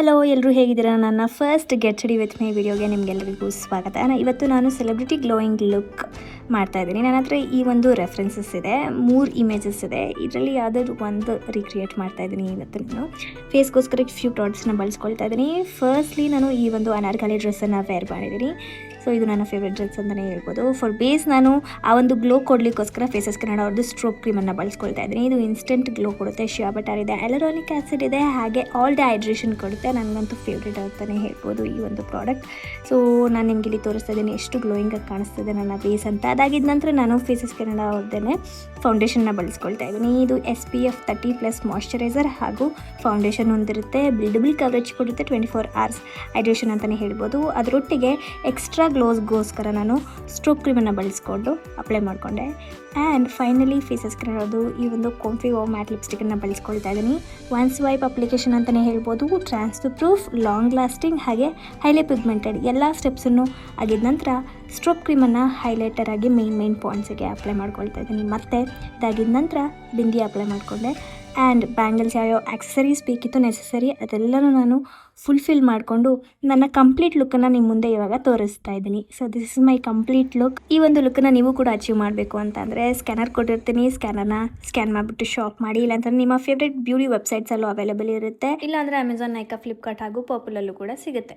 Hello, ಎಲ್ಲರೂ ಹೇಗಿದ್ದೀರಾ? ನನ್ನ first get ready with my ವಿಡಿಯೋಗೆ ನಿಮಗೆಲ್ಲರಿಗೂ ಸ್ವಾಗತ. ಇವತ್ತು ನಾನು ಸೆಲೆಬ್ರಿಟಿ ಗ್ಲೋಯಿಂಗ್ ಲುಕ್ ಮಾಡ್ತಾಯಿದ್ದೀನಿ. ನನ್ನ ಹತ್ರ ಈ ಒಂದು ರೆಫರೆನ್ಸಸ್ ಇದೆ, 3 ಇಮೇಜಸ್ ಇದೆ. ಇದರಲ್ಲಿ ಯಾವುದಾದ್ರು ಒಂದು ರೀಕ್ರಿಯೇಟ್ ಮಾಡ್ತಾಯಿದ್ದೀನಿ. ಇವತ್ತು ನಾನು ಫೇಸ್ಗೋಸ್ಕರ ಫ್ಯೂ ಪ್ರಾಡಕ್ಟ್ಸ್ನ ಬಳಸ್ಕೊಳ್ತಾ ಇದ್ದೀನಿ. ಫಸ್ಟ್ಲಿ ನಾನು ಈ ಒಂದು ಅನಾರ್ಕಲಿ ಡ್ರೆಸ್ಸನ್ನು ವೇರ್ ಮಾಡಿದ್ದೀನಿ. ಸೊ ಇದು ನನ್ನ ಫೇವ್ರೆಟ್ ಡ್ರೆಸ್ ಅಂತಲೇ ಹೇಳ್ಬೋದು. ಫಾರ್ ಬೇಸ್ ನಾನು ಆ ಒಂದು ಗ್ಲೋ ಕೊಡಲಿಕ್ಕೋಸ್ಕರ ಫೇಸಸ್ ಕೆನಡಾ ಅವ್ರದ್ದು ಸ್ಟ್ರೋಕ್ ಕ್ರೀಮನ್ನು ಬಳಸ್ಕೊಳ್ತಾ ಇದ್ದೀನಿ. ಇದು ಇನ್ಸ್ಟೆಂಟ್ ಗ್ಲೋ ಕೊಡುತ್ತೆ, ಶಿಯಾ ಬಟರ್ ಇದೆ, ಹ್ಯಾಲುರಾನಿಕ್ ಆ್ಯಸಿಡ್ ಇದೆ, ಹಾಗೆ ಆಲ್ ಡೇ ಹೈಡ್ರೇಷನ್ ಕೊಡುತ್ತೆ. ನನಗಂತೂ ಫೇವ್ರೇಟ್ ಅಂತಲೇ ಹೇಳ್ಬೋದು ಈ ಒಂದು ಪ್ರಾಡಕ್ಟ್. ಸೊ ನಾನು ನಿಮಗೆ ಇಲ್ಲಿ ತೋರಿಸ್ತಾ ಇದ್ದೀನಿ ಎಷ್ಟು ಗ್ಲೋಯಿಂಗಾಗಿ ಕಾಣಿಸ್ತಿದೆ ನನ್ನ ಬೇಸ್ ಅಂತ. ಅದಾಗಿದ್ದ ನಂತರ ನಾನು ಫೇಸಸ್ ಕೆನಡಾ ಅವ್ರದ್ದೇ ಫೌಂಡೇಶನ್ನ ಬಳಸ್ಕೊಳ್ತಾ ಇದ್ದೀನಿ. ಇದು SPF 30+ ಮಾಯ್ಶ್ಚರೈಸರ್ ಹಾಗೂ ಫೌಂಡೇಶನ್ ಹೊಂದಿರುತ್ತೆ. ಬಿಲ್ಡಬಲ್ ಕವರೇಜ್ ಕೊಡುತ್ತೆ, 24 hours ಹೈಡ್ರೇಷನ್ ಅಂತಲೇ ಹೇಳ್ಬೋದು. ಅದರೊಟ್ಟಿಗೆ ಎಕ್ಸ್ಟ್ರಾ ಗ್ಲೋಸ್ಗೋಸ್ಕರ ನಾನು ಸ್ಟ್ರೋಕ್ ಕ್ರೀಮನ್ನು ಬಳಸ್ಕೊಂಡು ಅಪ್ಲೈ ಮಾಡಿಕೊಂಡೆ. ಆ್ಯಂಡ್ ಫೈನಲಿ ಫೇಸಸ್ ಕೆನಡಾದು ಈ ಒಂದು ಕಾಂಫಿ ಮ್ಯಾಟ್ ಲಿಪ್ಸ್ಟಿಕನ್ನು ಬಳಸ್ಕೊಳ್ತಾ ಇದ್ದೀನಿ. ಒನ್ ಸ್ವೈಪ್ ಅಪ್ಲಿಕೇಶನ್ ಅಂತಲೇ ಹೇಳ್ಬೋದು. ಟ್ರಾನ್ಸ್ಫರ್ ಪ್ರೂಫ್, ಲಾಂಗ್ ಲಾಸ್ಟಿಂಗ್, ಹಾಗೆ ಹೈಲಿ ಪಿಗ್ಮೆಂಟೆಡ್ ಎಲ್ಲ ಸ್ಟೆಪ್ಸನ್ನು ಆಗಿದ ನಂತರ ಸ್ಟ್ರೋಕ್ ಕ್ರೀಮನ್ನು ಹೈಲೈಟರ್ ಆಗಿ ಮೇನ್ ಪಾಯಿಂಟ್ಸಿಗೆ ಅಪ್ಲೈ ಮಾಡ್ಕೊಳ್ತಾ ಇದ್ದೀನಿ. ಮತ್ತು ಇದಾಗಿದ ನಂತರ ಬಿಂದಿ ಅಪ್ಲೈ ಮಾಡಿಕೊಂಡೆ. ಆ್ಯಂಡ್ ಬ್ಯಾಂಗಲ್ಸ್ ಯಾವ್ಯಾವ ಆಕ್ಸೆಸರೀಸ್ ಬೇಕಿತ್ತು ನೆಸೆಸರಿ ಅದೆಲ್ಲನೂ ನಾನು ಫುಲ್ಫಿಲ್ ಮಾಡಿಕೊಂಡು ನನ್ನ ಕಂಪ್ಲೀಟ್ ಲುಕ್ಕನ್ನು ನಿಮ್ಮ ಮುಂದೆ ಇವಾಗ ತೋರಿಸ್ತಾ ಇದ್ದೀನಿ. So this is my complete look. ಈ ಒಂದು ಲುಕ್ಕನ್ನು ನೀವು ಕೂಡ ಅಚೀವ್ ಮಾಡಬೇಕು ಅಂತಂದರೆ ಸ್ಕ್ಯಾನರ್ ಕೊಟ್ಟಿರ್ತೀನಿ, ಸ್ಕ್ಯಾನ್ ಮಾಡಿಬಿಟ್ಟು ಶಾಪ್ ಮಾಡಿ. ಇಲ್ಲಾಂತಂದರೆ ನಿಮ್ಮ ಫೇವ್ರೇಟ್ ಬ್ಯೂಟಿ ವೆಬ್ಸೈಟ್ಸಲ್ಲೂ ಅವೈಲೇಬಲ್ ಇರುತ್ತೆ. ಇಲ್ಲಾಂದರೆ ಅಮೆಝಾನ್, ನೈಕಾ, ಫ್ಲಿಪ್ಕಾರ್ಟ್ ಹಾಗೂ ಪರ್ಪಲಲ್ಲೂ ಕೂಡ ಸಿಗುತ್ತೆ.